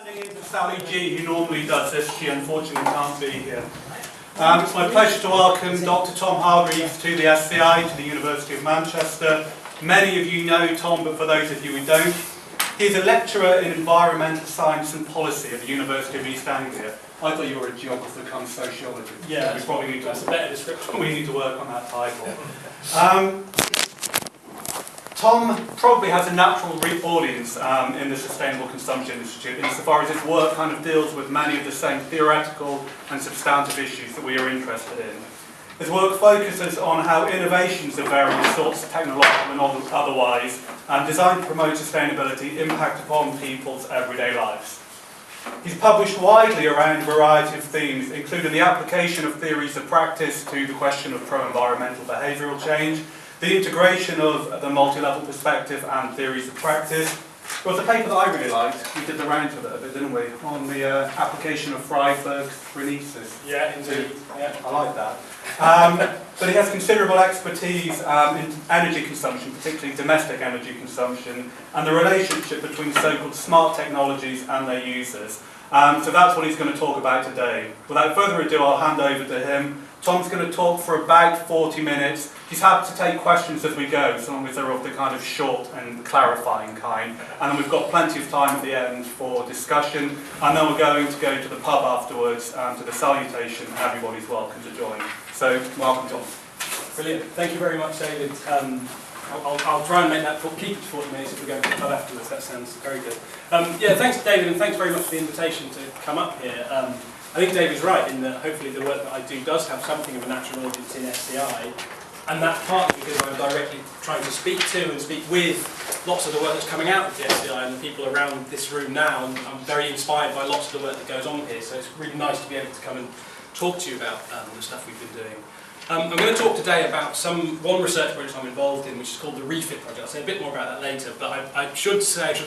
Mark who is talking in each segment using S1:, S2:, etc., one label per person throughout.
S1: Standing in for Sally G, who normally does this. She unfortunately can't be here. It's my pleasure to welcome Dr. Tom Hargreaves to the SCI, to the University of Manchester. Many of you know Tom, but for those of you who don't, he's a lecturer in environmental science and policy at the University of East Anglia. I thought you were a geographer come sociology.
S2: Yeah,
S1: we probably need to,
S2: that's a better description.
S1: We need to work on that title. Tom probably has a natural audience in the Sustainable Consumption Institute insofar as his work kind of deals with many of the same theoretical and substantive issues that we are interested in. His work focuses on how innovations of various sorts, technological and otherwise, designed to promote sustainability, impact upon people's everyday lives. He's published widely around a variety of themes, including the application of theories of practice to the question of pro-environmental behavioural change, the integration of the multi-level perspective and theories of practice. There was a paper that I really liked. We did the rounds with it a bit, didn't we? On the application of Freiberg's phrenesis.
S2: Yeah, indeed. Yeah.
S1: I like that. But he has considerable expertise in energy consumption, particularly domestic energy consumption, and the relationship between so-called smart technologies and their users. So that's what he's going to talk about today. Without further ado, I'll hand over to him. Tom's going to talk for about 40 minutes. He's happy to take questions as we go, so long as they're of the kind of short and clarifying kind. And then we've got plenty of time at the end for discussion. And then we're going to go to the pub afterwards, to the salutation. Everybody's welcome to join. So, welcome, Tom.
S2: Brilliant. Thank you very much, David. I'll try and make that keep it to 40 minutes if we go to the pub afterwards. That sounds very good. Yeah, thanks, David, and thanks very much for the invitation to come up here. I think David's right in that hopefully the work that I do does have something of a natural audience in SCI, and that's partly because I'm directly trying to speak to and speak with lots of the work that's coming out of the SCI and the people around this room now, and I'm very inspired by lots of the work that goes on here, so it's really nice to be able to come and talk to you about the stuff we've been doing. I'm going to talk today about one research project I'm involved in, which is called the REFIT project. I'll say a bit more about that later, but I should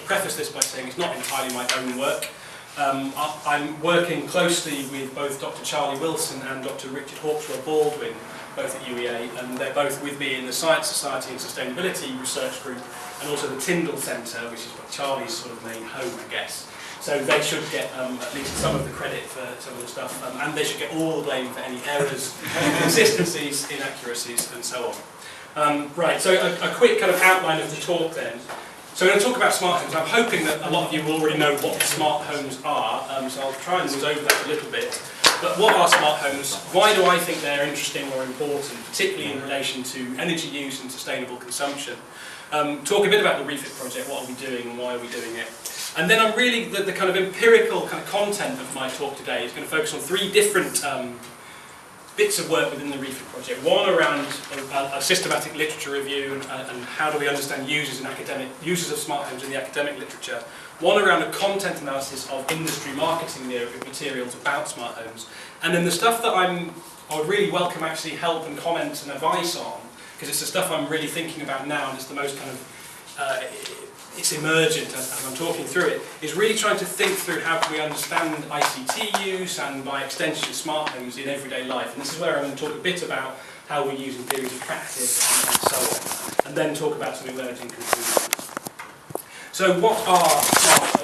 S2: preface this by saying it's not entirely my own work. I'm working closely with both Dr. Charlie Wilson and Dr. Richard Hawksworth Baldwin, both at UEA, and they're both with me in the Science Society and Sustainability Research Group, and also the Tyndall Centre, which is Charlie's sort of main home, I guess. So they should get at least some of the credit for some of the stuff, and they should get all the blame for any errors, inconsistencies, inaccuracies, and so on. Right, so a quick kind of outline of the talk then. So I'm going to talk about smart homes. I'm hoping that a lot of you will already know what smart homes are, so I'll try and whiz over that a little bit. But what are smart homes? Why do I think they're interesting or important, particularly in relation to energy use and sustainable consumption? Talk a bit about the REFIT project, what are we doing and why are we doing it? And then I'm really, the kind of empirical kind of content of my talk today is going to focus on three different bits of work within the REFIT project. One around a systematic literature review and how do we understand users of smart homes in the academic literature. One around a content analysis of industry marketing materials about smart homes. And then the stuff that I would really welcome actually help and comments and advice on, because it's the stuff I'm really thinking about now and it's the most kind of it's emergent as I'm talking through it, is really trying to think through how can we understand ICT use and by extension smart homes in everyday life. And this is where I'm going to talk a bit about how we're using theories of practice and so on, and then talk about some emerging conclusions. So what are smart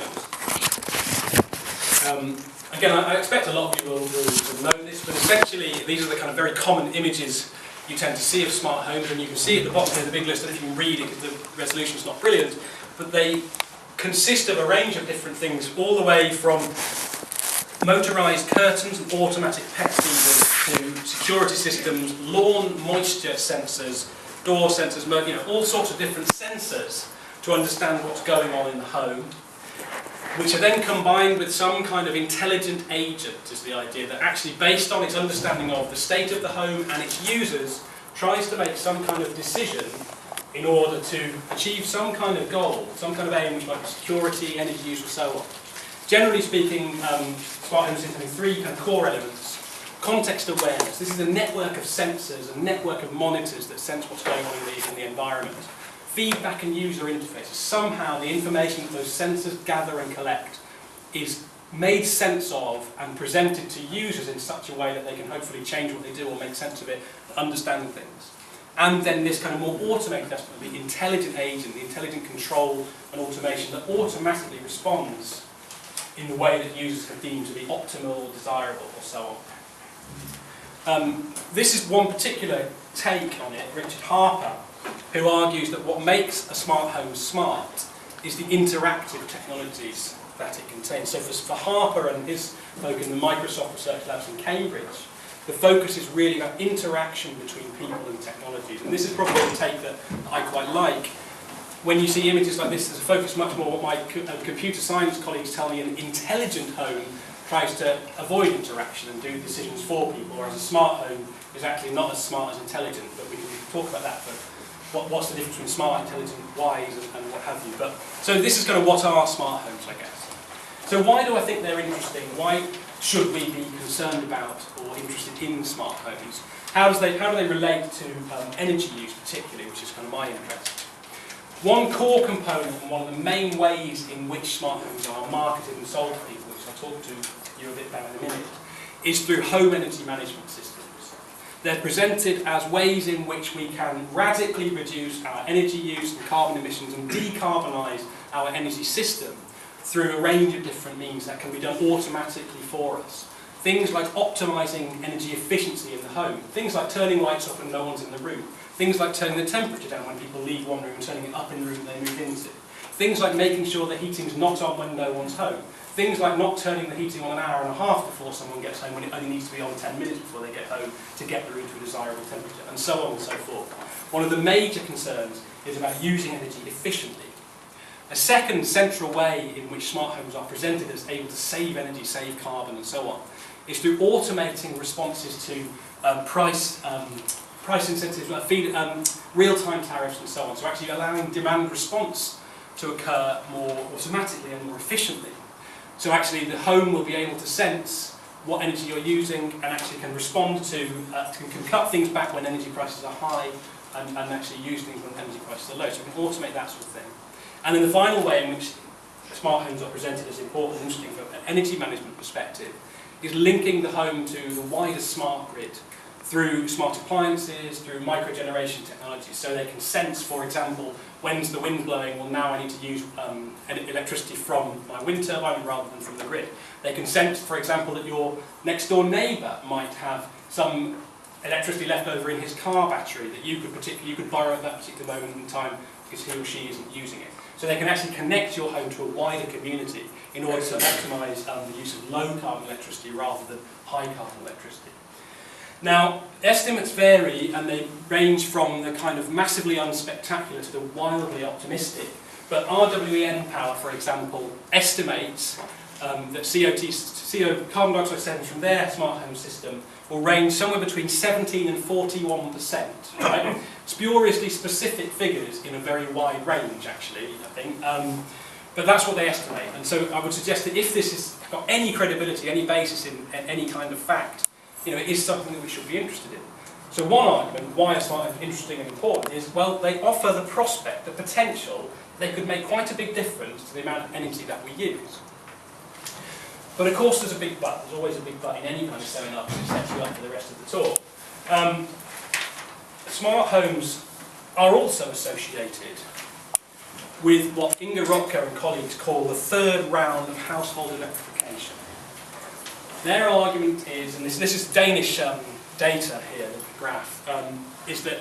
S2: homes? Again, I expect a lot of you will know this, but essentially these are the kind of very common images you tend to see of smart homes, and you can see at the bottom here the big list, and if you can read it, the resolution's not brilliant, but they consist of a range of different things, all the way from motorised curtains and automatic pet feeders to security systems, lawn moisture sensors, door sensors, all sorts of different sensors to understand what's going on in the home, which are then combined with some kind of intelligent agent, is the idea, that actually based on its understanding of the state of the home and its users, tries to make some kind of decision in order to achieve some kind of goal, some kind of aim, which might be security, energy use, and so on. Generally speaking, smart homes have three kind of core elements. Context awareness. This is a network of sensors, a network of monitors that sense what's going on in the environment. Feedback and user interfaces. Somehow the information that those sensors gather and collect is made sense of and presented to users in such a way that they can hopefully change what they do or make sense of it, understand things. And then this kind of more automated aspect, the intelligent agent, the intelligent control and automation that automatically responds in the way that users have deemed to be optimal, desirable, or so on. This is one particular take on it, Richard Harper, who argues that what makes a smart home smart is the interactive technologies that it contains. So for Harper and his folk in the Microsoft Research Labs in Cambridge, the focus is really about interaction between people and technologies. And this is probably a take that I quite like. When you see images like this, there's a focus much more what my computer science colleagues tell me an intelligent home tries to avoid interaction and do decisions for people, whereas a smart home is actually not as smart as intelligent, but we can talk about that for what's the difference between smart, intelligent, wise, and what have you. But so this is kind of what are smart homes, I guess. So why do I think they're interesting? Why should we be concerned about or interested in smart homes? How do they relate to energy use particularly, which is kind of my interest? One core component and one of the main ways in which smart homes are marketed and sold to people, which I'll talk to you a bit about in a minute, is through home energy management systems. They're presented as ways in which we can radically reduce our energy use and carbon emissions and decarbonise our energy system through a range of different means that can be done automatically for us. Things like optimising energy efficiency in the home, things like turning lights off when no one's in the room, things like turning the temperature down when people leave one room and turning it up in the room they move into, things like making sure the heating's not on when no one's home, things like not turning the heating on an hour and a half before someone gets home when it only needs to be on 10 minutes before they get home to get the room to a desirable temperature, and so on and so forth. One of the major concerns is about using energy efficiently. A second central way in which smart homes are presented as able to save energy, save carbon and so on, is through automating responses to price incentives, real-time tariffs and so on. So actually allowing demand response to occur more automatically and more efficiently. So actually the home will be able to sense what energy you're using and actually can respond to, can cut things back when energy prices are high and actually use things when energy prices are low. So we can automate that sort of thing. And then the final way in which smart homes are presented as important and interesting from an energy management perspective is linking the home to the wider smart grid through smart appliances, through microgeneration technologies, so they can sense, for example, when's the wind blowing, well now I need to use electricity from my wind turbine rather than from the grid. They can sense, for example, that your next door neighbour might have some electricity left over in his car battery that you could borrow at that particular moment in time because he or she isn't using it. So they can actually connect your home to a wider community in order to optimise the use of low carbon electricity rather than high carbon electricity. Now, estimates vary and they range from the kind of massively unspectacular to the wildly optimistic. But RWE Power, for example, estimates that carbon dioxide savings from their smart home system will range somewhere between 17 and 41%. Right? Spuriously specific figures in a very wide range, actually, I think. But that's what they estimate. And so I would suggest that if this has got any credibility, any basis in any kind of fact, it is something that we should be interested in. So one argument why a smart home is interesting and important is, well, they offer the prospect, the potential, they could make quite a big difference to the amount of energy that we use. But of course there's a big but. There's always a big but in any kind of seminar because it sets you up for the rest of the talk. Smart homes are also associated with what Inga Rotker and colleagues call the third round of household electrification. Their argument is, and this is Danish data here, the graph, is that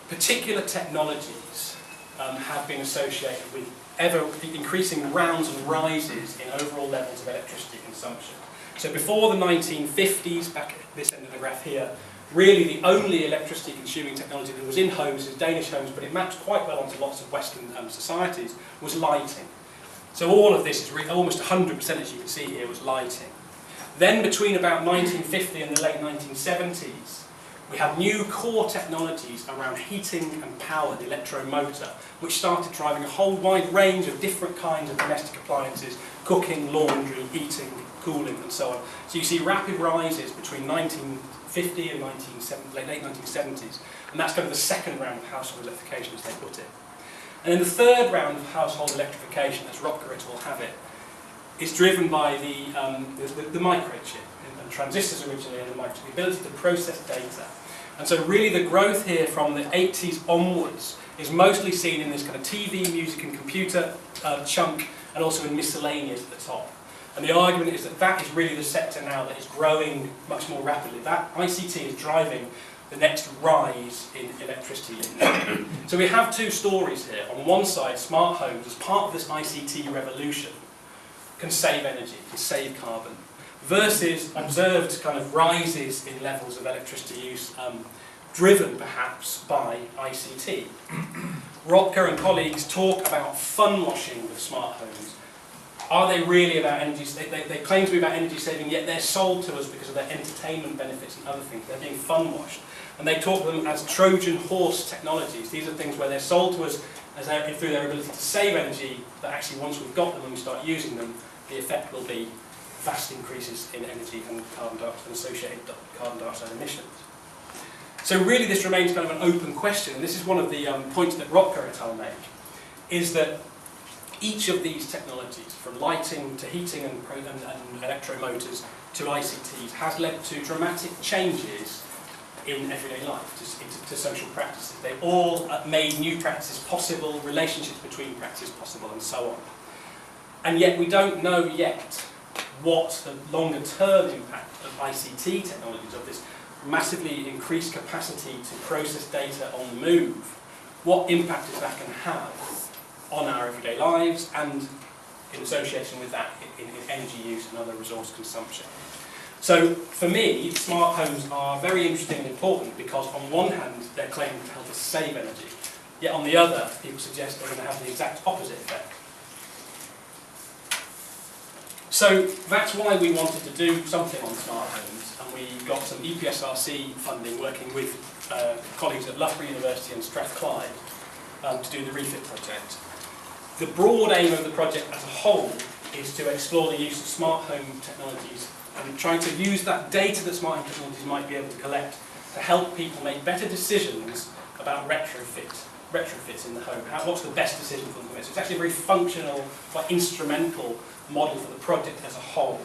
S2: particular technologies have been associated with ever increasing rounds and rises in overall levels of electricity consumption. So before the 1950s, back at this end of the graph here, really the only electricity consuming technology that was in homes, is Danish homes, but it mapped quite well onto lots of Western societies, was lighting. So all of this is almost 100%, as you can see here, was lighting. Then between about 1950 and the late 1970s, we had new core technologies around heating and power, the electromotor, which started driving a whole wide range of different kinds of domestic appliances, cooking, laundry, heating, cooling, and so on. So you see rapid rises between 1950 and late 1970s, and that's kind of the second round of household electrification, as they put it. And then the third round of household electrification, as Rotker et al. Have it, is driven by the microchip, and transistors originally, and the microchip, the ability to process data. And so really the growth here from the 80s onwards is mostly seen in this kind of TV, music and computer chunk, and also in miscellaneous at the top. And the argument is that that is really the sector now that is growing much more rapidly. That ICT is driving the next rise in electricity use. So we have two stories here. On one side, smart homes, as part of this ICT revolution, can save energy, can save carbon, versus observed kind of rises in levels of electricity use, driven perhaps by ICT. Rotker and colleagues talk about fun washing of smart homes. Are they really about energy? They claim to be about energy saving, yet they're sold to us because of their entertainment benefits and other things. They're being fun washed. And they talk of them as Trojan horse technologies. These are things where they're sold to us as through their ability to save energy, but actually once we've got them and we start using them, the effect will be vast increases in energy and carbon dioxide and associated carbon dioxide emissions. So really this remains kind of an open question, and this is one of the points that Rotker et al. Make, is that each of these technologies, from lighting to heating and electromotors to ICTs, has led to dramatic changes in everyday life, to social practices. They all made new practices possible, relationships between practices possible, and so on. And yet we don't know yet what the longer term impact of ICT technologies, of this massively increased capacity to process data on the move, what impact that can have on our everyday lives and in association with that in energy use and other resource consumption. So for me, smart homes are very interesting and important because on one hand they're claiming to help us save energy, yet on the other people suggest they're going to have the exact opposite effect. So that's why we wanted to do something on smart homes, and we got some EPSRC funding working with colleagues at Loughborough University and Strathclyde to do the refit project. The broad aim of the project as a whole is to explore the use of smart home technologies and trying to use that data that smart home technologies might be able to collect to help people make better decisions about retrofits in the home. What's the best decision for them to make? So it's actually a very functional, quite instrumental model for the project as a whole.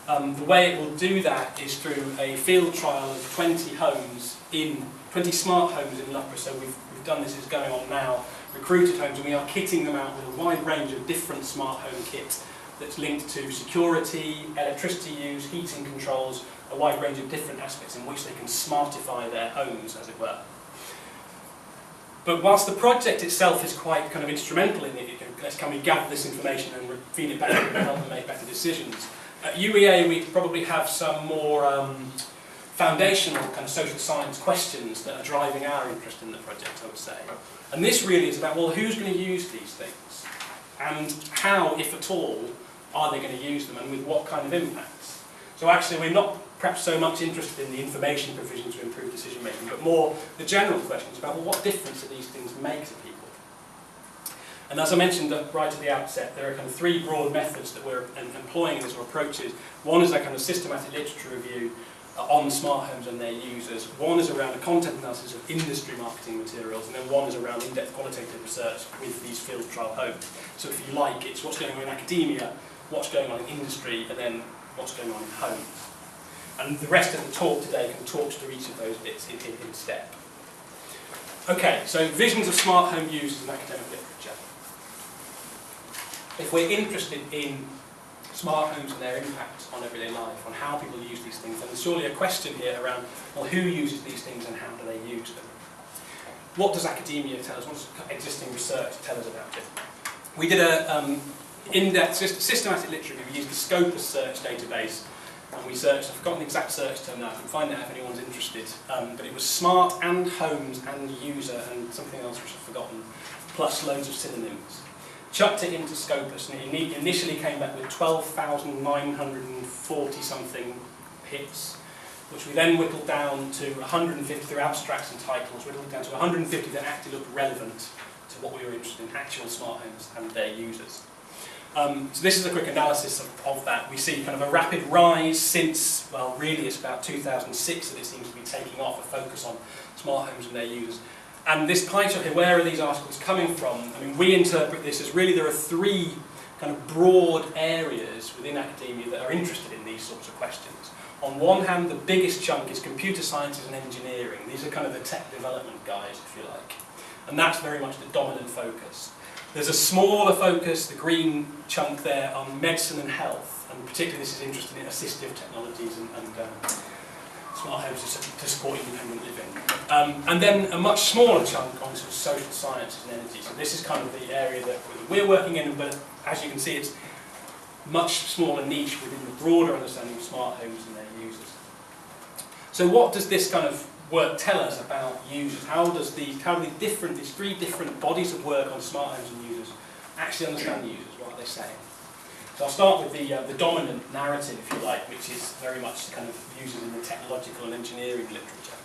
S2: The way it will do that is through a field trial of 20 smart homes in Loughborough. So we've done this, it's going on now, recruited homes, and we are kitting them out with a wide range of different smart home kits that's linked to security, electricity use, heating controls, a wide range of different aspects in which they can smartify their homes, as it were. But whilst the project itself is quite kind of instrumental in it, can we gather this information and feed it back and help them make better decisions? At UEA we probably have some more foundational kind of social science questions that are driving our interest in the project, I would say. And this really is about, well, who's going to use these things? And how, if at all, are they going to use them, and with what kind of impacts? So actually we're not perhaps so much interested in the information provision to improve decision making, but more the general questions about, well, what difference do these things make to people? And as I mentioned right at the outset, there are kind of three broad methods that we're employing in this, or approaches. One is a kind of systematic literature review on smart homes and their users. One is around a content analysis of industry marketing materials, and then one is around in-depth qualitative research with these field trial homes. So if you like, it's what's going on in academia, what's going on in industry, and then what's going on in homes. And the rest of the talk today can talk through each of those bits in step. Okay, so visions of smart home users in academic literature. If we're interested in smart homes and their impact on everyday life, on how people use these things, then there's surely a question here around, well, who uses these things and how do they use them? What does academia tell us? What does existing research tell us about it? We did a in-depth systematic literature review. We used the Scopus search database, and we searched, I've forgotten the exact search term now, I can find out if anyone's interested, but it was smart and homes and user and something else which I've forgotten, plus loads of synonyms. Chucked it into Scopus, and it initially came back with 12,940 something hits, which we then whittled down to 150 through abstracts and titles, whittled down to 150 that actually looked relevant to what we were interested in, actual smart homes and their users. So this is a quick analysis of that. We see kind of a rapid rise since, well, really it's about 2006 that it seems to be taking off, a focus on smart homes and their users. And this pie chart here, where are these articles coming from? I mean, we interpret this as really there are three kind of broad areas within academia that are interested in these sorts of questions. On one hand, the biggest chunk is computer sciences and engineering. These are kind of the tech development guys, if you like. And that's very much the dominant focus. There's a smaller focus, the green chunk there, on medicine and health, and particularly this is interested in assistive technologies and smart homes to support independent living. And then a much smaller chunk on sort of social sciences and energy. So this is kind of the area that we're working in, but as you can see, it's much smaller niche within the broader understanding of smart homes and their users. So what does this kind of work tell us about users? How do these three different bodies of work on smart homes and users actually understand users? What are they saying? So I'll start with the dominant narrative, if you like, which is very much kind of users in the technological and engineering literature.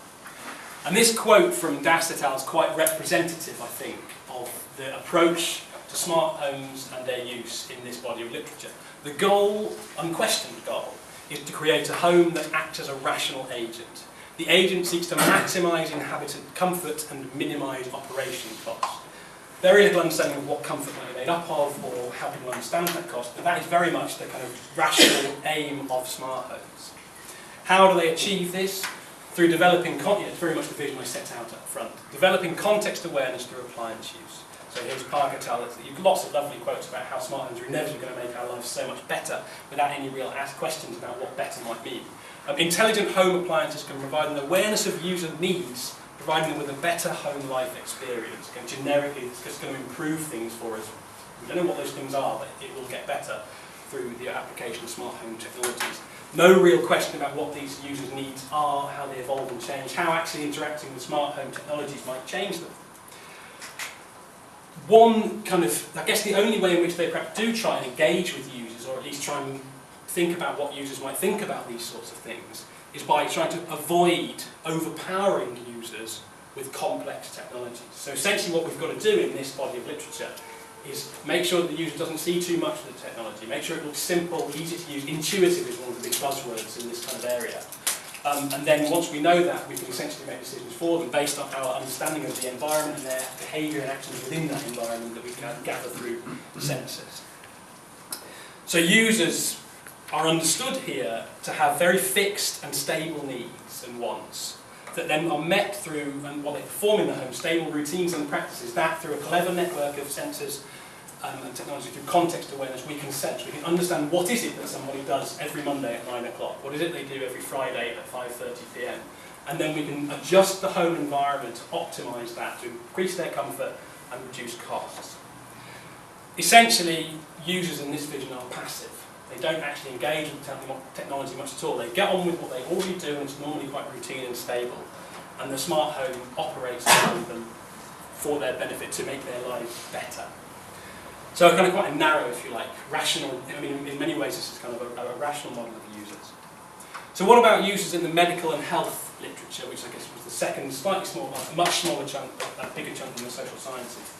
S2: And this quote from Das et al. Is quite representative, I think, of the approach to smart homes and their use in this body of literature. The goal, unquestioned goal, is to create a home that acts as a rational agent. The agent seeks to maximise inhabitant comfort and minimise operation costs. Very little understanding of what comfort might be made up of or how people understand that cost, but that is very much the kind of rational aim of smart homes. How do they achieve this? Through developing, it's very much the vision I set out up front, developing context awareness through appliance use. So here's Parker et al. You've lots of lovely quotes about how smart homes are inevitably going to make our lives so much better without any real questions about what better might mean. Intelligent home appliances can provide an awareness of user needs, providing them with a better home life experience. And generically, it's just going to improve things for us. We don't know what those things are, but it will get better through the application of smart home technologies. No real question about what these users' needs are, how they evolve and change, how actually interacting with smart home technologies might change them. One kind of, I guess the only way in which they perhaps do try and engage with users, or at least try and think about what users might think about these sorts of things, is by trying to avoid overpowering users with complex technologies. So essentially what we've got to do in this body of literature is make sure that the user doesn't see too much of the technology, make sure it looks simple, easy to use, intuitive is one of the big buzzwords in this kind of area. And then once we know that, we can essentially make decisions for them based on our understanding of the environment and their behaviour and actions within that environment that we can gather through sensors. So users are understood here to have very fixed and stable needs and wants that then are met through, and what they perform in the home, stable routines and practices, that through a clever network of sensors and technology, through context awareness, we can sense, we can understand what is it that somebody does every Monday at 9 o'clock, what is it they do every Friday at 5:30 p.m, and then we can adjust the home environment to optimise that, to increase their comfort and reduce costs. Essentially, users in this vision are passive. They don't actually engage with technology much at all. They get on with what they already do, and it's normally quite routine and stable. And the smart home operates around them for their benefit to make their lives better. So kind of quite a narrow, if you like, rational, I mean, in many ways this is kind of a rational model of users. So what about users in the medical and health literature, which I guess was the second, slightly smaller, much smaller chunk, a bigger chunk in the social sciences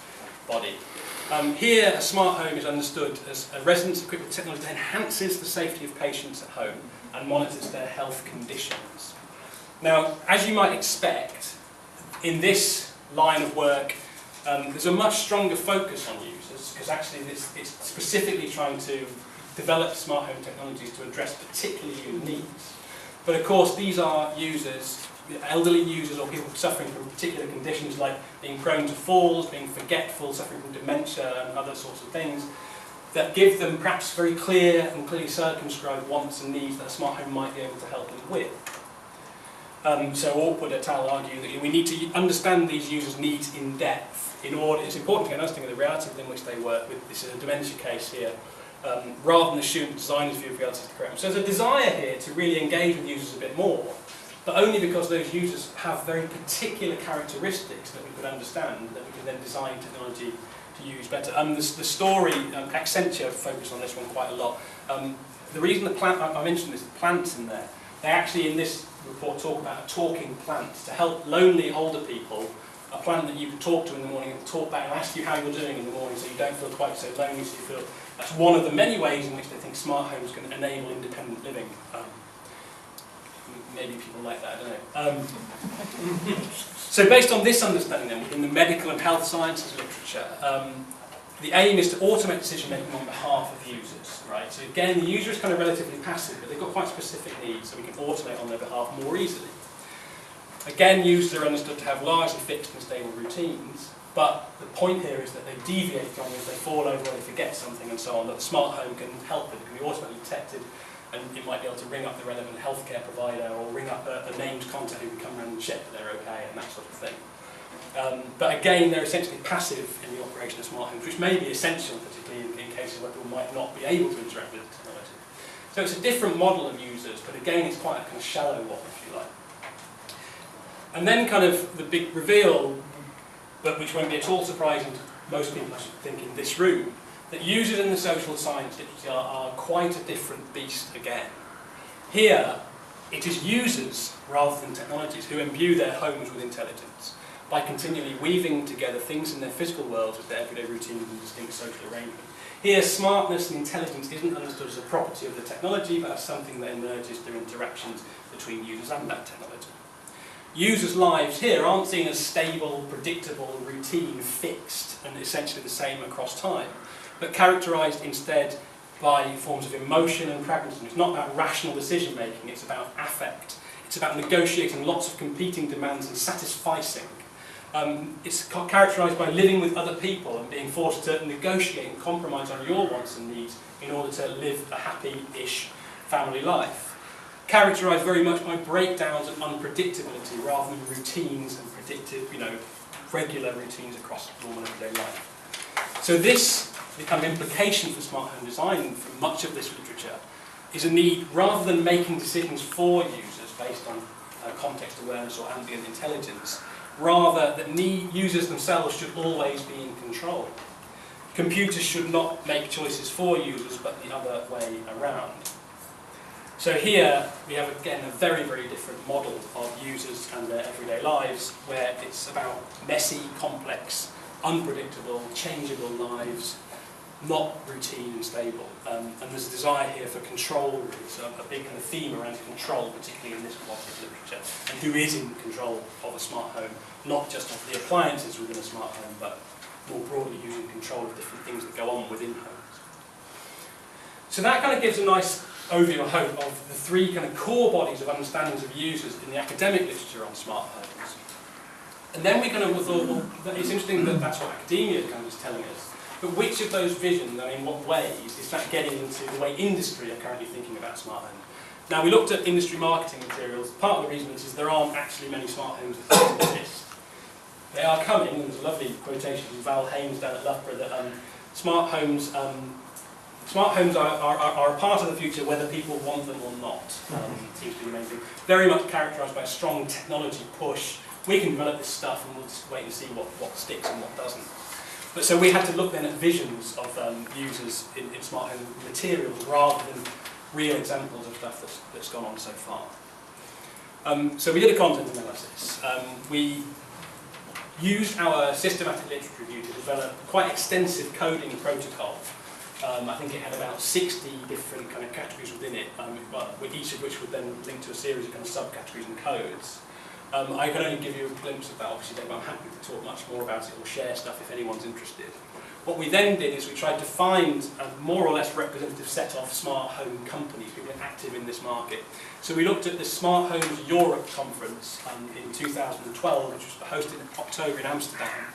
S2: body. Here, a smart home is understood as a residence equipped with technology that enhances the safety of patients at home and monitors their health conditions. Now, as you might expect, in this line of work, there's a much stronger focus on users, because actually it's specifically trying to develop smart home technologies to address particular user needs. But of course, these are users, elderly users or people suffering from particular conditions like being prone to falls, being forgetful, suffering from dementia and other sorts of things, that give them perhaps very clear and clearly circumscribed wants and needs that a smart home might be able to help them with. So Orpwood et al. Argue that we need to understand these users' needs in depth. In order, it's important to get an understanding of the reality within which they work with. This is a dementia case here, rather than assume the designer's view of reality is correct. So there's a desire here to really engage with users a bit more, but only because those users have very particular characteristics that we could understand, that we can then design technology to use better. The story, Accenture focused on this one quite a lot. The reason the plant, I mentioned this, the plants in there, they actually in this report talk about a talking plant to help lonely older people, a plant that you can talk to in the morning and talk back and ask you how you're doing in the morning so you don't feel quite so lonely, so you feel that's one of the many ways in which they think smart homes can enable independent living. Maybe people like that, I don't know. So based on this understanding then, within the medical and health sciences literature, the aim is to automate decision making on behalf of users, right? So again, the user is kind of relatively passive, but they've got quite specific needs, so we can automate on their behalf more easily. Again, users are understood to have largely fixed and stable routines, But the point here is that they deviate from it, they fall over or they forget something and so on, that the smart home can help it. It can be automatically detected, and it might be able to ring up the relevant healthcare provider or ring up a named contact who can come around and check that they're okay and that sort of thing. But again, they're essentially passive in the operation of smart homes, which may be essential, particularly in cases where people might not be able to interact with the technology. So it's a different model of users, but again, it's quite a kind of shallow one, if you like. And then kind of the big reveal, but which won't be at all surprising to most people, I should think, in this room, that users in the social science literature are quite a different beast again. Here, it is users, rather than technologies, who imbue their homes with intelligence by continually weaving together things in their physical worlds with their everyday routines and distinct social arrangement. Here, smartness and intelligence isn't understood as a property of the technology, but as something that emerges through interactions between users and that technology. Users' lives here aren't seen as stable, predictable, routine, fixed, and essentially the same across time, but characterised instead by forms of emotion and pragmatism. It's not about rational decision making, it's about affect. It's about negotiating lots of competing demands and satisficing. It's characterised by living with other people and being forced to negotiate and compromise on your wants and needs in order to live a happy-ish family life. Characterised very much by breakdowns and unpredictability rather than routines and predictive, regular routines across normal everyday life. So this, the kind of implication for smart home design from much of this literature is a need, rather than making decisions for users based on context awareness or ambient intelligence, rather that users themselves should always be in control. Computers should not make choices for users, but the other way around. So here we have again a very, very different model of users and their everyday lives, where it's about messy, complex, unpredictable, changeable lives, not routine and stable. And there's a desire here for control, really. So a big kind of theme around control, particularly in this cooperative literature, and who is in control of a smart home, not just of the appliances within a smart home, but more broadly using control of different things that go on within homes. So that kind of gives a nice overview, I hope, of the three kind of core bodies of understandings of users in the academic literature on smart homes. And then we kind of thought, well, it's interesting that that's what academia kind of is telling us. But which of those visions, and in what ways, is that getting into the way industry are currently thinking about smart homes? Now, we looked at industry marketing materials. Part of the reason is there aren't actually many smart homes that exist. They are coming, and there's a lovely quotation from Val Haynes down at Loughborough that smart homes are a part of the future whether people want them or not, seems to be the main thing. Very much characterised by a strong technology push. We can develop this stuff and we'll just wait and see what sticks and what doesn't. But so we had to look then at visions of users in smart home materials rather than real examples of stuff that's gone on so far. So we did a content analysis. We used our systematic literature review to develop quite extensive coding protocol. I think it had about 60 different kind of categories within it, with each of which would then link to a series of kind of subcategories and codes. I can only give you a glimpse of that, obviously, but I'm happy to talk much more about it or share stuff if anyone's interested. What we then did is we tried to find a more or less representative set of smart home companies who were active in this market. So we looked at the Smart Homes Europe conference in 2012, which was hosted in October in Amsterdam.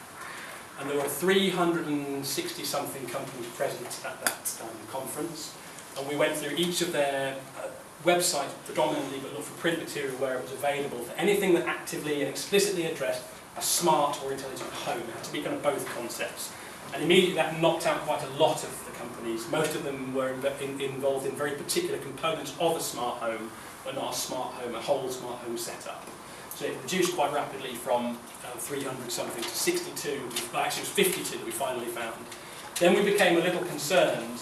S2: And there were 360-something companies present at that conference. And we went through each of their websites predominantly, but looked for print material where it was available for anything that actively and explicitly addressed a smart or intelligent home. It had to be kind of both concepts. And immediately that knocked out quite a lot of the companies. Most of them were involved in very particular components of a smart home, but not a smart home, a whole smart home setup. So it reduced quite rapidly from 300 something to 62, well, actually it was 52 that we finally found. Then we became a little concerned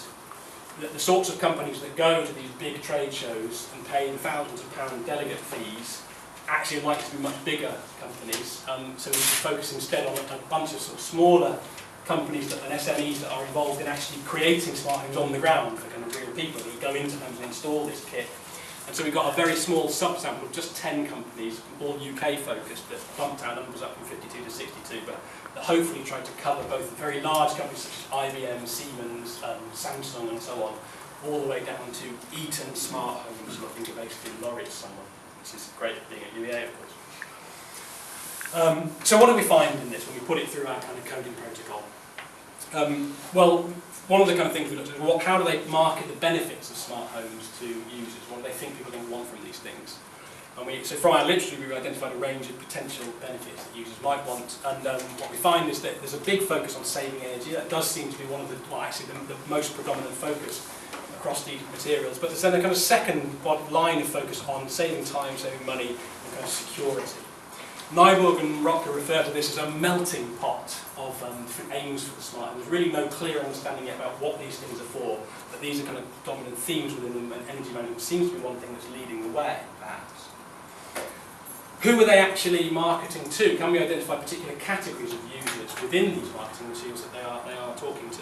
S2: that the sorts of companies that go to these big trade shows and pay the thousands of pound delegate fees actually are likely to be much bigger companies. So we should focus instead on a bunch of sort of smaller companies and SMEs that are involved in actually creating smart homes on the ground for kind of real people who go into homes and install this kit. And so we got a very small subsample of just 10 companies, all UK focused, that bumped our numbers up from 52 to 62, but that hopefully tried to cover both the very large companies such as IBM, Siemens, Samsung and so on, all the way down to Eaton Smart Homes, who I think are based in Norwich somewhere, which is great being at UEA of course. So what do we find in this when we put it through our kind of coding protocol? Well, one of the kind of things we looked at is how do they market the benefits of smart homes to users? What do they think people are going to want from these things? And so from our literature, we've identified a range of potential benefits that users might want. And what we find is that there's a big focus on saving energy. That does seem to be one of the, well, actually the most predominant focus across these materials. But there's then a kind of second line of focus on saving time, saving money, and kind of security. Nyborg and Rocker refer to this as a melting pot of different aims for the smart home. There's really no clear understanding yet about what these things are for, but these are kind of dominant themes within them, and energy management seems to be one thing that's leading the way, perhaps. Who are they actually marketing to? Can we identify particular categories of users within these marketing materials that they are talking to?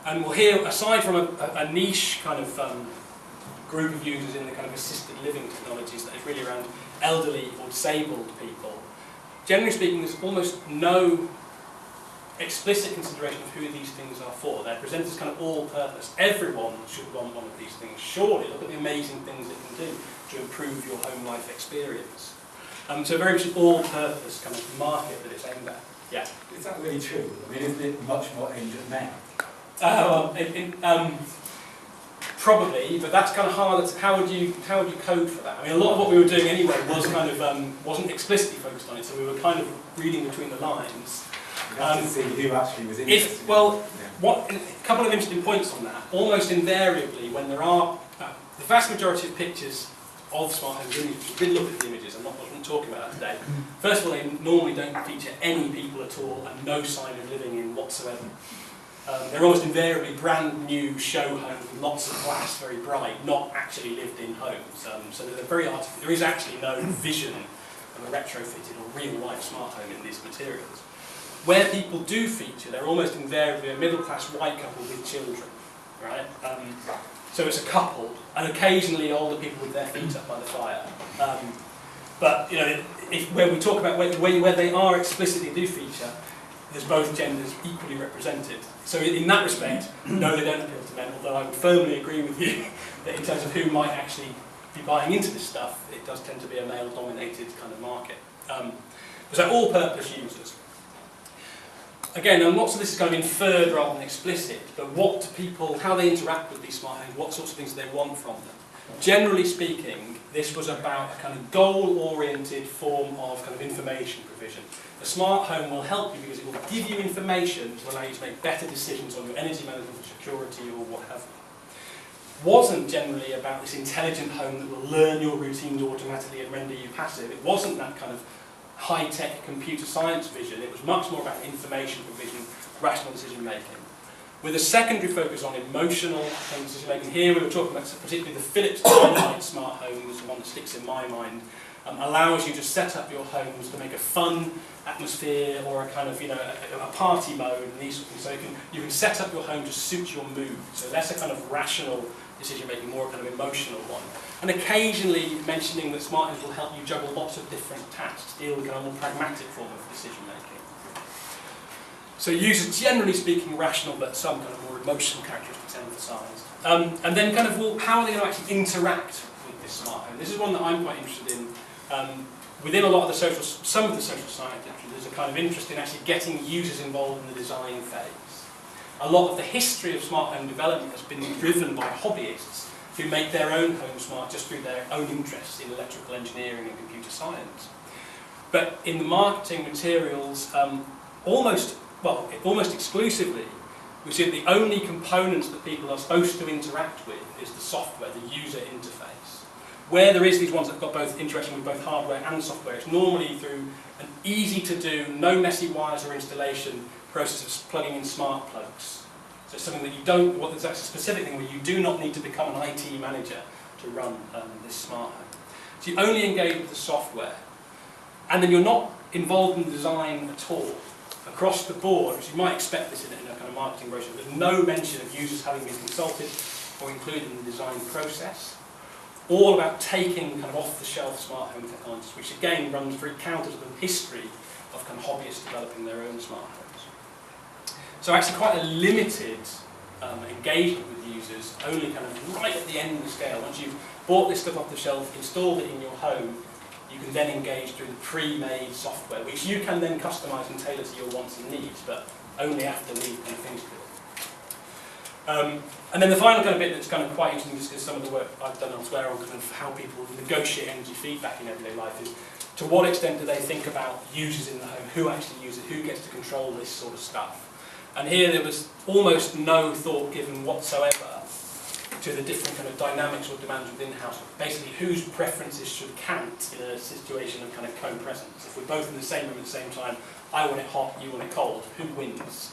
S2: And we'll hear, aside from a niche kind of group of users in the kind of assisted living technologies that is really around elderly or disabled people, generally speaking, there's almost no explicit consideration of who these things are for. They're presented as kind of all-purpose. Everyone should want one of these things. Surely, look at the amazing things it can do to improve your home life experience. So very much an all-purpose kind of market that it's aimed at. Yeah.
S3: Is that really true? I mean, isn't it much more aimed at men?
S2: Probably, but that's kind of hard. How would you code for that? I mean, a lot of what we were doing anyway was kind of wasn't explicitly focused on it, so we were kind of reading between the lines.
S3: You have to see who actually was interested.
S2: A couple of interesting points on that. Almost invariably, when there are the vast majority of pictures of smart homes, we did look at the images. I'm not talking about that today. First of all, they normally don't feature any people at all, and no sign of living in whatsoever. They're almost invariably brand new show homes with lots of glass, very bright, not actually lived in homes. So they're very artificial. There is actually no vision of a retrofitted or real life smart home in these materials. Where people do feature, they're almost invariably a middle class white couple with children, right? So it's a couple, and occasionally older people with their feet up by the fire. But you know, where we talk about where they are explicitly do feature, there's both genders equally represented. So in that respect, no, they don't appeal to men, although I would firmly agree with you that in terms of who might actually be buying into this stuff, it does tend to be a male-dominated kind of market. So all-purpose users. Again, and lots of this is kind of inferred rather than explicit, but what do people, how they interact with these smart homes, what sorts of things do they want from them? Generally speaking, this was about a kind of goal-oriented form of kind of information provision. A smart home will help you because it will give you information to allow you to make better decisions on your energy management, security, or what have you. Wasn't generally about this intelligent home that will learn your routines automatically and render you passive. It wasn't that kind of high-tech computer science vision. It was much more about information provision, rational decision making. With a secondary focus on emotional decision making. Here we were talking about particularly the Philips Dynamite smart home, was the one that sticks in my mind. Allows you to set up your homes to make a fun atmosphere or a kind of, a party mode and these sort of things. So you can set up your home to suit your mood. So less a kind of rational decision making, more a kind of emotional one. And occasionally mentioning that smart homes will help you juggle lots of different tasks, deal with a more pragmatic form of decision making. So users, generally speaking, rational, but some kind of more emotional characteristics emphasised. And then kind of, well, how are they going to actually interact with this smart home? This is one that I'm quite interested in. Within a lot of some of the social science literature, there's a kind of interest in actually getting users involved in the design phase. A lot of the history of smart home development has been driven by hobbyists who make their own home smart just through their own interests in electrical engineering and computer science. But in the marketing materials, almost exclusively, we see that the only components that people are supposed to interact with is the software, the user interface. Where there is these ones that have got both interaction with both hardware and software, it's normally through an easy-to-do, no messy wires or installation process of plugging in smart plugs. So it's something that you don't, that's a specific thing where you do not need to become an IT manager to run this smart home. So you only engage with the software. And then you're not involved in the design at all. Across the board, which you might expect this in a kind of marketing brochure, there's no mention of users having been consulted or included in the design process. All about taking kind of off-the-shelf smart home technologies, which again runs very counter to the history of kind of hobbyists developing their own smart homes. So actually quite a limited engagement with users, only kind of right at the end of the scale. Once you've bought this stuff off the shelf, installed it in your home, you can then engage through the pre-made software, which you can then customise and tailor to your wants and needs, but only after we've kind of finished with it. And then the final kind of bit that's kind of quite interesting, just because some of the work I've done elsewhere on kind of how people negotiate energy feedback in everyday life, is to what extent do they think about users in the home, who actually use it, who gets to control this sort of stuff. And here there was almost no thought given whatsoever to the different kind of dynamics or demands within the household. Basically, whose preferences should count in a situation of kind of co-presence. If we're both in the same room at the same time, I want it hot, you want it cold, who wins?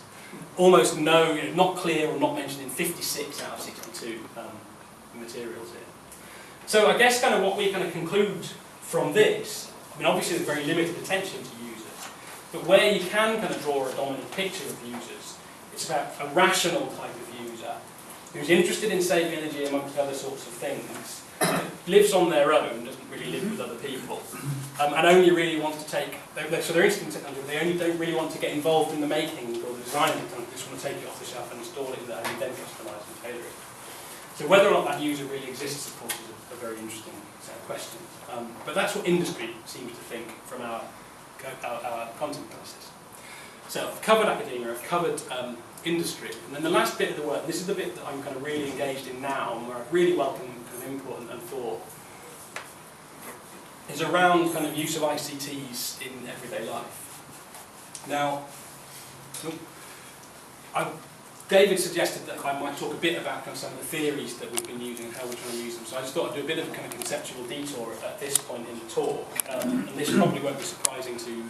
S2: Almost no, not clear or not mentioned in 56 out of 62 materials here. So I guess kind of what we kind of conclude from this, I mean obviously there's very limited attention to users, but where you can kind of draw a dominant picture of users, it's about a rational type of user who's interested in saving energy amongst other sorts of things, lives on their own, doesn't really live with other people, and only really wants to take, so they're interested in technology, but they only don't really want to get involved in the making or the design of it, they just want to take it off the shelf and install it in there and then customise and tailor it. So whether or not that user really exists, of course, is a very interesting set of questions. But that's what industry seems to think from our content analysis. So I've covered academia, I've covered industry, and then the last bit of the work, this is the bit that I'm kind of really engaged in now and where I really welcome kind of input and thought, is around kind of use of ICTs in everyday life. Now, David suggested that I might talk a bit about kind of some of the theories that we've been using and how we're trying to use them, so I just thought I'd do a bit of a kind of conceptual detour at this point in the talk, and this probably won't be surprising to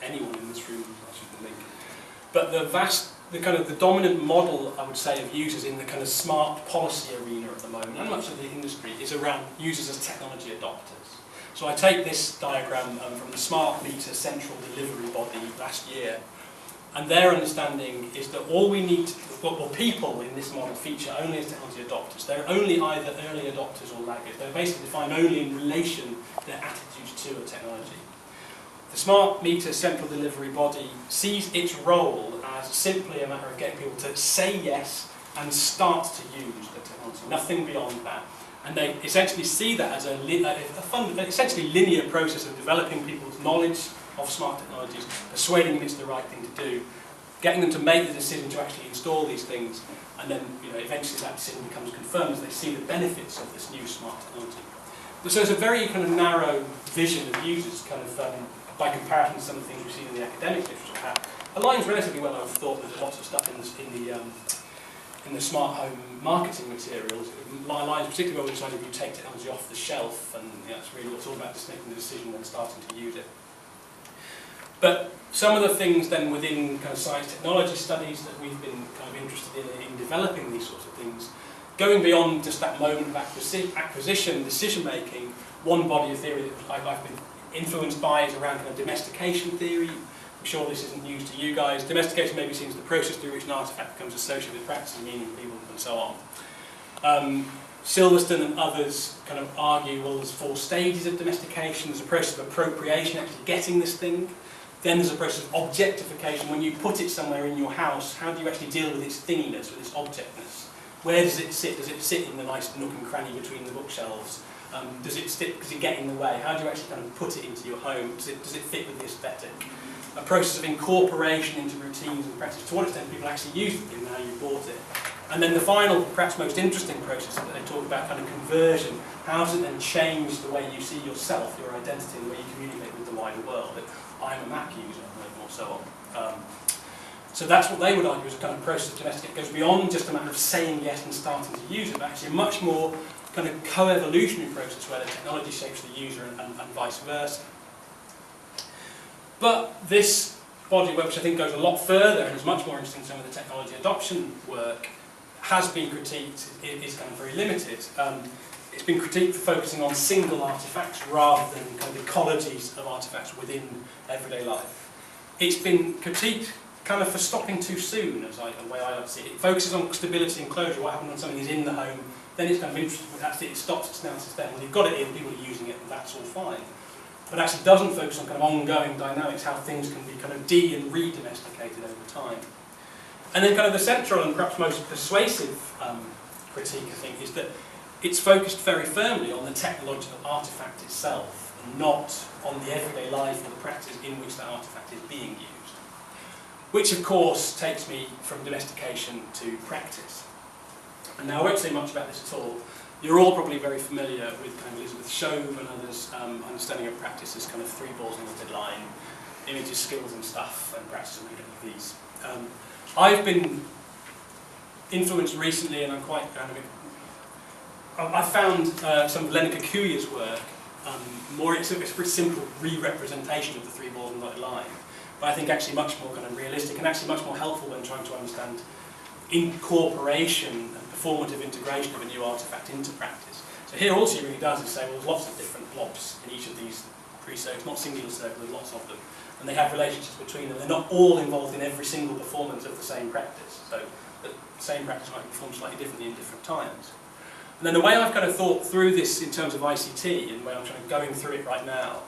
S2: anyone in this room, I should think. But the dominant model, I would say, of users in the kind of smart policy arena at the moment, and much of the industry, is around users as technology adopters. So I take this diagram from the Smart Meter Central Delivery Body last year, and their understanding is that all we need, people in this model feature only as technology adopters. They're only either early adopters or laggards. They're basically defined only in relation to their attitudes to a technology. The Smart Meter Central Delivery Body sees its role as simply a matter of getting people to say yes and start to use the technology, nothing beyond that. And they essentially see that as essentially linear process of developing people's knowledge of smart technologies, persuading them it's the right thing to do, getting them to make the decision to actually install these things, and then eventually that decision becomes confirmed as they see the benefits of this new smart technology. But so it's a very kind of narrow vision of users, kind of by comparison to some of the things we've seen in the academic literature, aligns relatively well, I've thought, with lots of stuff in the smart home marketing materials. It aligns particularly well with the idea of you take technology off the shelf, and that's really what's all about, just making the decision and starting to use it. But some of the things then within kind of science technology studies that we've been kind of interested in developing these sorts of things, going beyond just that moment of acquisition, decision making, one body of theory that I've been influenced by is around kind of domestication theory. I'm sure this isn't news to you guys. Domestication maybe seems the process through which an artifact becomes associated with practice and meaning, people, and so on. Silverstone and others kind of argue, well, there's 4 stages of domestication. There's a process of appropriation, actually getting this thing. Then there's a process of objectification. When you put it somewhere in your house, how do you actually deal with its thinginess, with its objectness? Where does it sit? Does it sit in the nice nook and cranny between the bookshelves? Does it get in the way? How do you actually kind of put it into your home? Does it fit with the aesthetic? A process of incorporation into routines and practice. To what extent people actually use the thing now you bought it? And then the final, perhaps most interesting process that they talk about, kind of conversion. How does it then change the way you see yourself, your identity, and the way you communicate with the wider world? I'm a Mac user, or so on. So that's what they would argue is a kind of process of domestication. It goes beyond just a matter of saying yes and starting to use it, but actually a much more kind of co-evolutionary process where the technology shapes the user and vice versa. But this body of work, which I think goes a lot further and is much more interesting than some of the technology adoption work, has been critiqued, is kind of very limited. It's been critiqued for focusing on single artefacts rather than kind of ecologies of artefacts within everyday life. It's been critiqued kind of for stopping too soon, as the way I like to see it. It focuses on stability and closure, what happens when something is in the home, then it's kind of interesting, but actually it stops its analysis then. When you've got it in, people are using it, and that's all fine. But actually doesn't focus on kind of ongoing dynamics, how things can be kind of and re-domesticated over time. And then kind of the central and perhaps most persuasive critique, I think, is that it's focused very firmly on the technological artefact itself. and not on the everyday life or the practice in which that artefact is being used. Which of course takes me from domestication to practice. And now I won't say much about this at all. You're all probably very familiar with kind of Elizabeth Shove and others' understanding of practice as kind of three balls on a dotted line, images, skills and stuff, and practice are made up of these. I've been influenced recently, and I'm quite kind of... I found some of Lenny Kikuya's work it's a pretty simple re-representation of the three balls on a dotted line, but I think actually much more kind of realistic and actually much more helpful when trying to understand incorporation and performative integration of a new artefact into practice. So here all she really does is say, well, there's lots of different blobs in each of these pre-circles, not singular circles, there's lots of them, and they have relationships between them. They're not all involved in every single performance of the same practice, so the same practice might be performed slightly differently in different times. And then the way I've kind of thought through this in terms of ICT, and the way I'm kind of going through it right now,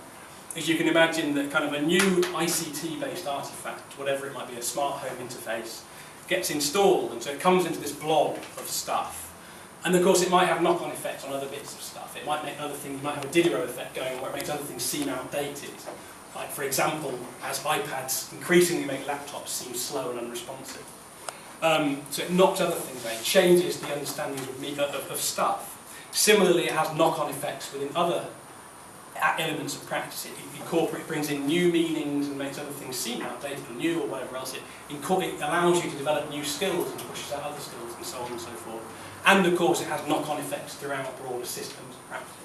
S2: is you can imagine that kind of a new ICT-based artefact, whatever it might be, a smart home interface, gets installed, and so it comes into this blob of stuff. And of course it might have knock-on effects on other bits of stuff. It might make other things, you might have a Diderot effect going on where it makes other things seem outdated. Like for example, as iPads increasingly make laptops seem slow and unresponsive. So it knocks other things out, it changes the understandings of stuff. Similarly, it has knock-on effects within other elements of practice. It brings in new meanings and makes other things seem outdated or new or whatever else. It allows you to develop new skills and pushes out other skills and so on and so forth. And of course it has knock-on effects throughout broader systems of practice.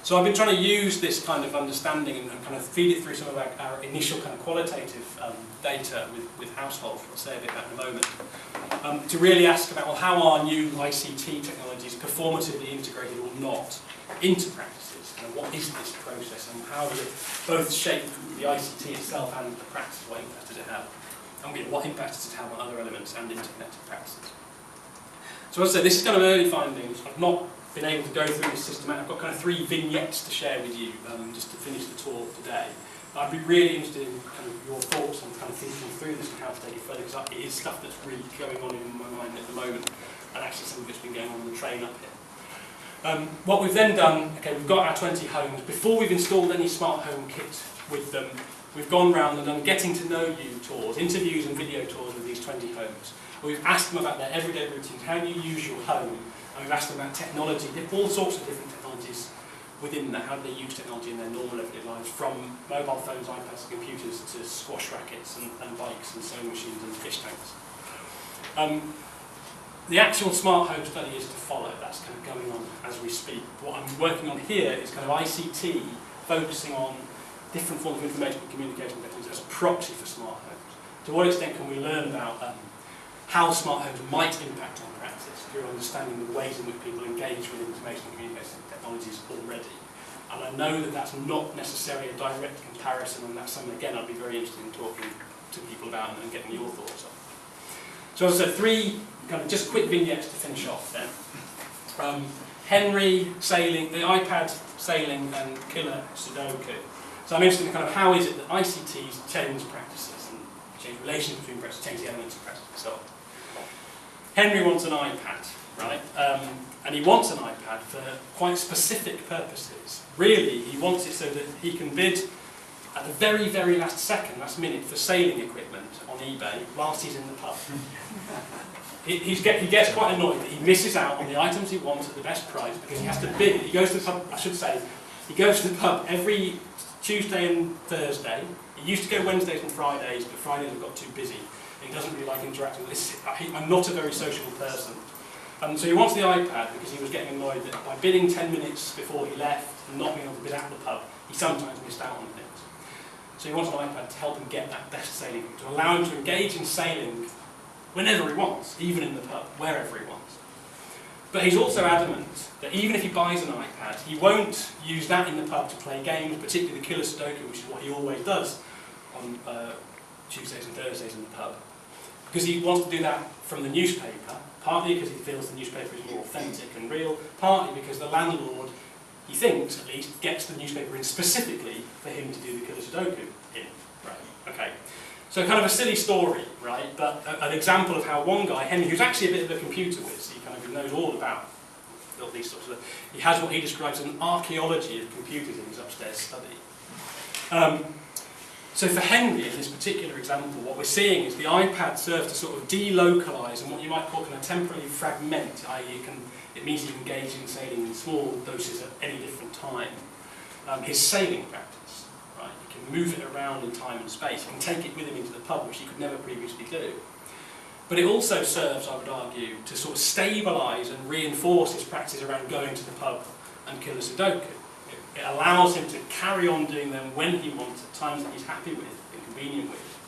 S2: So I've been trying to use this kind of understanding and kind of feed it through some of our initial kind of qualitative data with households, I'll say a bit about in a moment, to really ask about, well, how are new ICT technologies performatively integrated or not into practices? And what is this process and how does it both shape the ICT itself and the practice? What impact does it have? And what impact does it have on other elements and interconnected practices? So as I said, this is kind of early findings. I've not been able to go through this systematic. I've got kind of 3 vignettes to share with you just to finish the talk today. I'd be really interested in kind of your thoughts on kind of thinking through this and how to take it further, because it is stuff that's really going on in my mind at the moment, and actually some of it's been going on the train up here. What we've then done, okay, we've got our 20 homes. Before we've installed any smart home kit with them, we've gone round and done getting to know you tours, interviews and video tours with these 20 homes. We've asked them about their everyday routines, how do you use your home, and we've asked them about technology, all sorts of different technologies within that. How do they use technology in their normal everyday lives, from mobile phones, iPads, computers, to squash rackets and bikes and sewing machines and fish tanks. The actual smart home study is to follow. That's kind of going on as we speak. What I'm working on here is kind of ICT, focusing on different forms of information and communication technologies as a proxy for smart homes. To what extent can we learn about how smart homes might impact on practice through understanding the ways in which people engage with information and communication technologies already? And I know that that's not necessarily a direct comparison, and that's something, again, I'd be very interested in talking to people about and getting your thoughts on. So as I said, 3 kind of just quick vignettes to finish off then. Henry, sailing, the iPad, sailing, and killer Sudoku. So I'm interested in kind of how is it that ICTs change practices and change relations between practices, change the elements of practice and so on. Henry wants an iPad, right? And he wants an iPad for quite specific purposes. Really, he wants it so that he can bid at the very, very last minute for sailing equipment on eBay whilst he's in the pub. He gets quite annoyed that he misses out on the items he wants at the best price because he has to bid. He goes to the pub, I should say, he goes to the pub every Tuesday and Thursday. He used to go Wednesdays and Fridays, but Fridays have got too busy. He doesn't really like interacting with this. I'm not a very sociable person. So he wants the iPad because he was getting annoyed that by bidding 10 minutes before he left and not being able to bid out the pub, he sometimes missed out on things. So he wants an iPad to help him get that best sailing, to allow him to engage in sailing whenever he wants, even in the pub, wherever he wants. But he's also adamant that even if he buys an iPad, he won't use that in the pub to play games, particularly the killer Sudoku, which is what he always does on Tuesdays and Thursdays in the pub. Because he wants to do that from the newspaper, partly because he feels the newspaper is more authentic and real, partly because the landlord, he thinks at least, gets the newspaper in specifically for him to do the killer Sudoku in. Right, okay. So kind of a silly story, right, but an example of how one guy, Henry, who's actually a bit of a computer whiz, he kind of knows all about built these sorts of... He has what he describes as an archaeology of computers in his upstairs study. So for Henry, in this particular example, what we're seeing is the iPad serves to sort of delocalise and what you might call kind of temporarily fragment, i.e. it means you can engage in sailing in small doses at any different time. His sailing practice, right? He can move it around in time and space. He can take it with him into the pub, which he could never previously do. But it also serves, I would argue, to sort of stabilise and reinforce his practice around going to the pub and kill a Sudoku. It allows him to carry on doing them when he wants, at times that he's happy with and convenient with,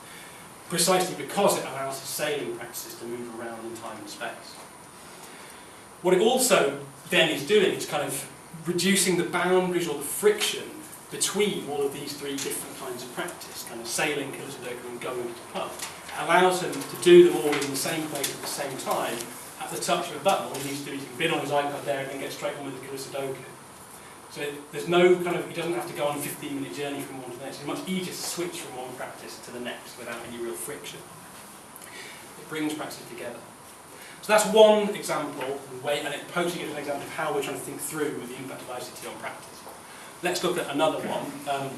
S2: precisely because it allows his sailing practices to move around in time and space. What it also then is doing is kind of reducing the boundaries or the friction between all of these three different kinds of practice, kind of sailing, kill a Sudoku and going to the pub. It allows him to do them all in the same place at the same time at the touch of a button. All he needs to do is he can bid on his iPad there and then get straight on with the kill a Sudoku. So there's no kind of, he doesn't have to go on a 15-minute journey from one to the next. It's much easier to switch from one practice to the next without any real friction. It brings practice together. So that's one example, and it hopefully gives an example of how we're trying to think through the impact of ICT on practice. Let's look at another one.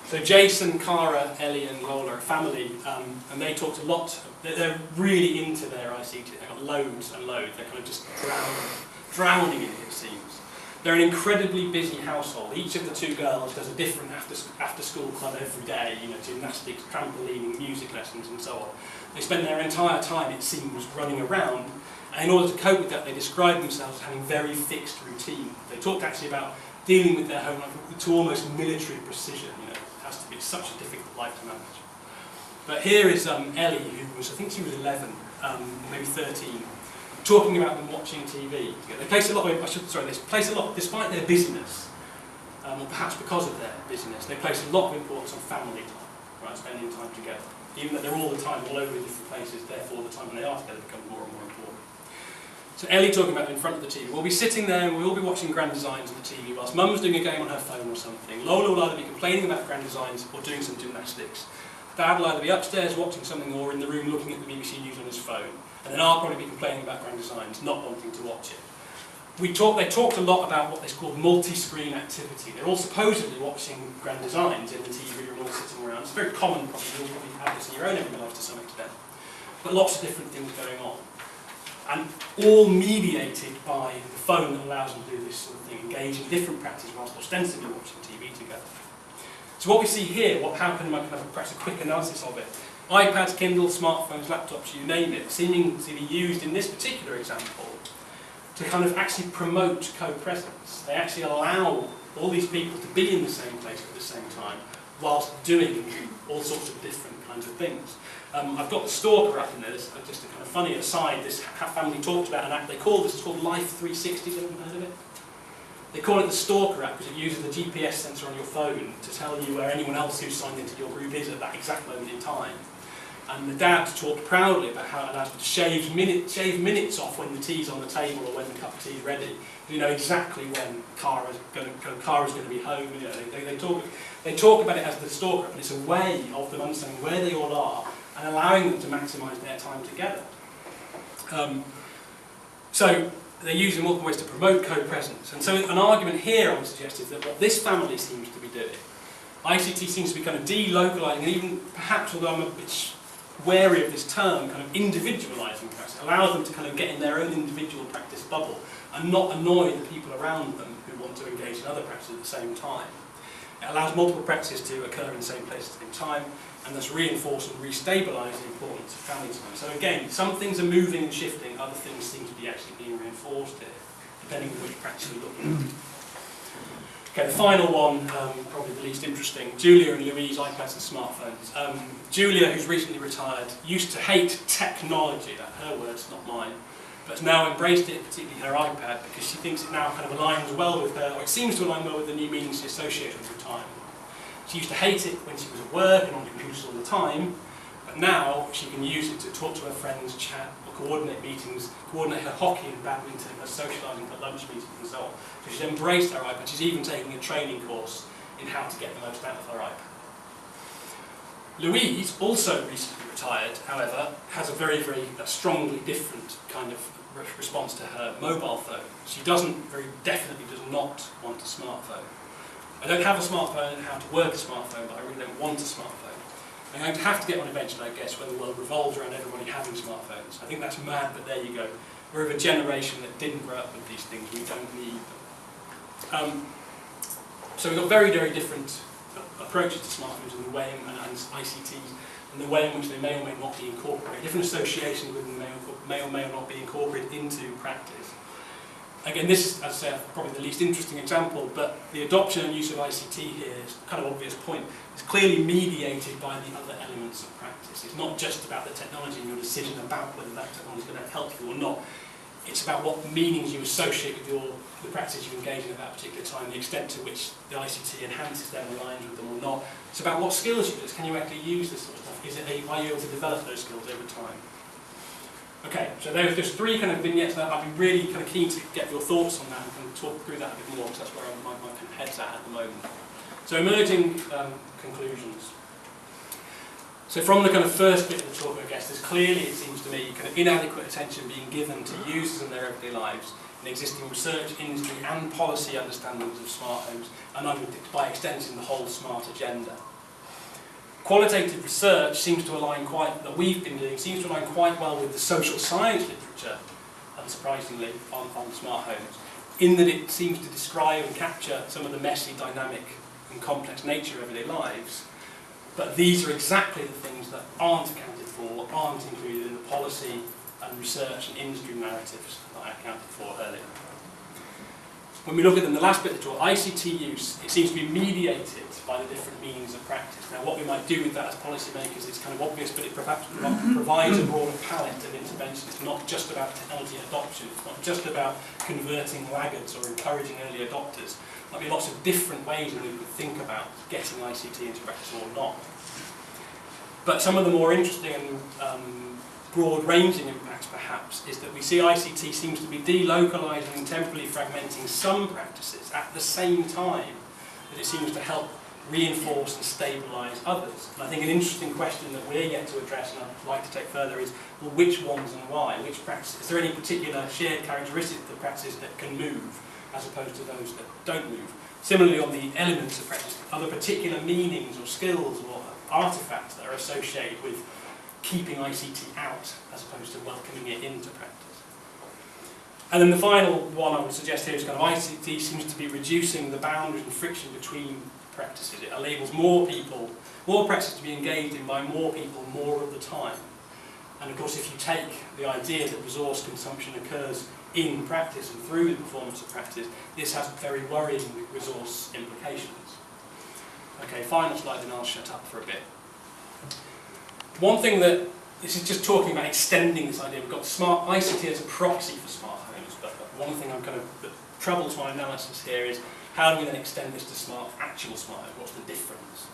S2: So Jason, Cara, Ellie and Lola are a family, and they talked a lot, they're really into their ICT, they've got loads and loads, they're kind of just drowning in it seems. They're an incredibly busy household. Each of the two girls does a different after-school club every day, you know, gymnastics, trampolining, music lessons and so on. They spend their entire time, it seems, running around, and in order to cope with that they describe themselves as having very fixed routine. They talked actually about dealing with their home life to almost military precision, you know, it has to be such a difficult life to manage. But here is Ellie, who was, I think she was 11, maybe 13, talking about them watching TV. They place a lot of, despite their busyness, or perhaps because of their busyness, they place a lot of importance on family time, right, spending time together. Even though they're all the time, all over in different places, therefore the time when they are together becomes more and more important. So Ellie talking about them in front of the TV. We'll be sitting there and we'll all be watching Grand Designs on the TV whilst Mum's doing a game on her phone or something. Lola will either be complaining about Grand Designs or doing some gymnastics. Dad will either be upstairs watching something or in the room looking at the BBC News on his phone. And then I'll probably be complaining about Grand Designs, not wanting to watch it. They talked a lot about what is called multi-screen activity. They're all supposedly watching Grand Designs in the TV room, all sitting around. It's very common, probably. You'll probably have this in your own everyday life to some extent. But lots of different things going on. And all mediated by the phone that allows them to do this sort of thing, engage in different practices whilst ostensibly watching TV together. So what we see here, how can I kind of perhaps a quick analysis of it? iPads, Kindles, smartphones, laptops, you name it, seeming to be used in this particular example to kind of actually promote co-presence. They actually allow all these people to be in the same place at the same time whilst doing all sorts of different kinds of things. I've got the Stalker app in there. This is just a kind of funny aside. This family talked about an app they call this. It's called Life 360. Have you heard of it? They call it the Stalker app because it uses the GPS sensor on your phone to tell you where anyone else who's signed into your group is at that exact moment in time. And the dad talked proudly about how it allows you to shave minutes off when the tea's on the table or when the cup of tea is ready. You know exactly when Cara's going to be home. You know, they talk about it as the Stalker, and it's a way of them understanding where they all are and allowing them to maximise their time together. So they're using multiple ways to promote co-presence. And so an argument here I would suggest is that what this family seems to be doing, ICT seems to be kind of delocalising, and even perhaps, although I'm a bit wary of this term, kind of individualising practice. It allows them to kind of get in their own individual practice bubble and not annoy the people around them who want to engage in other practices at the same time. It allows multiple practices to occur in the same place at the same time, and thus reinforce and restabilise the importance of family time. So again, some things are moving and shifting, other things seem to be actually being reinforced here, depending on which practice you're looking at. Okay, the final one, probably the least interesting, Julia and Louise, iPads and smartphones. Julia, who's recently retired, used to hate technology, that's her words, not mine, but has now embraced it, particularly her iPad, because she thinks it now kind of aligns well with her, or it seems to align well with the new meanings she associates with retirement. She used to hate it when she was at work and on computers all the time, but now she can use it to talk to her friends, chat, or coordinate meetings, coordinate her hockey and badminton, her socialising, her lunch meetings and so on. So she's embraced her iPad. She's even taking a training course in how to get the most out of her iPad. Louise, also recently retired, however, has a very, very strongly different kind of response to her mobile phone. She very definitely does not want a smartphone. I don't have a smartphone and how to work a smartphone, but I really don't want a smartphone. I'm going to have to get one eventually, I guess, when the world revolves around everybody having smartphones. I think that's mad, but there you go. We're of a generation that didn't grow up with these things. We don't need them. So we've got very, very different approaches to smartphones and the way and ICTs and the way in which they may or may not be incorporated. Different associations with them may or may not be incorporated into practice. Again, this is, as I say, probably the least interesting example, but the adoption and use of ICT here is kind of obvious point. It's clearly mediated by the other elements of practice. It's not just about the technology and your decision about whether that technology is going to help you or not. It's about what meanings you associate with the practices you engage in at that particular time, the extent to which the ICT enhances them, aligns with them or not. It's about what skills you use. Can you actually use this sort of stuff? Are you able to develop those skills over time? Okay, so there's just three kind of vignettes that I'd be really kind of keen to get your thoughts on that and kind of talk through that a bit more, because that's where my kind of head's at the moment. So emerging conclusions. So from the kind of first bit of the talk, I guess, there's clearly, it seems to me, kind of inadequate attention being given to users in their everyday lives in existing research, industry and policy understandings of smart homes, and by extension the whole smart agenda. Qualitative research seems to align that we've been doing seems to align quite well with the social science literature, unsurprisingly, on smart homes, in that it seems to describe and capture some of the messy, dynamic and complex nature of everyday lives. But these are exactly the things that aren't accounted for, aren't included in the policy and research and industry narratives that I accounted for earlier. When we look at them, the last bit of the talk, ICT use, it seems to be mediated by the different meanings of practice. Now, what we might do with that as policymakers is kind of obvious, but it perhaps provides a broader palette of intervention. It's not just about technology adoption. It's not just about converting laggards or encouraging early adopters. There'll be lots of different ways in which we could think about getting ICT into practice or not. But some of the more interesting and broad-ranging impacts, perhaps, is that we see ICT seems to be delocalising and temporarily fragmenting some practices at the same time that it seems to help reinforce and stabilise others. And I think an interesting question that we're yet to address, and I'd like to take further, is, well, which ones and why? Which practices? Is there any particular shared characteristics of the practices that can move, as opposed to those that don't move? Similarly, on the elements of practice, are there particular meanings or skills or artefacts that are associated with keeping ICT out as opposed to welcoming it into practice? And then the final one I would suggest here is kind of ICT seems to be reducing the boundaries and friction between practices. It enables more practices to be engaged in by more people more of the time. And of course, if you take the idea that resource consumption occurs in practice and through the performance of practice, this has very worrying resource implications. Okay, final slide, and I'll shut up for a bit. One thing that, this is just talking about extending this idea. We've got smart ICT as a proxy for smart homes, but one thing that troubles my analysis here is how do we then extend this to actual smart homes? What's the difference?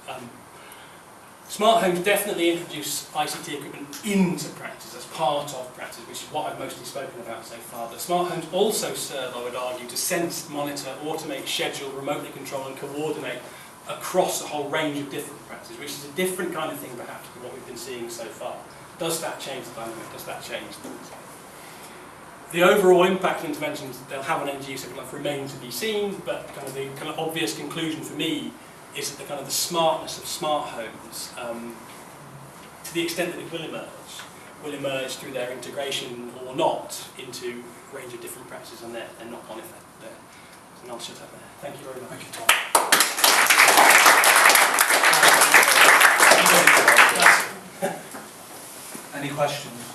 S2: Smart homes definitely introduce ICT equipment into practice as part of practice, which is what I've mostly spoken about so far. But smart homes also serve, I would argue, to sense, monitor, automate, schedule, remotely control and coordinate across a whole range of different practices, which is a different kind of thing perhaps to what we've been seeing so far. Does that change the dynamic? Does that change things? The overall impact of interventions they'll have on end user life remain to be seen, but the kind of obvious conclusion for me is that the smartness of smart homes, to the extent that it will emerge through their integration or not into a range of different practices and their knock-on effect there. And I'll shut up there. Thank you very much.
S3: Thank you, Tom. Any questions?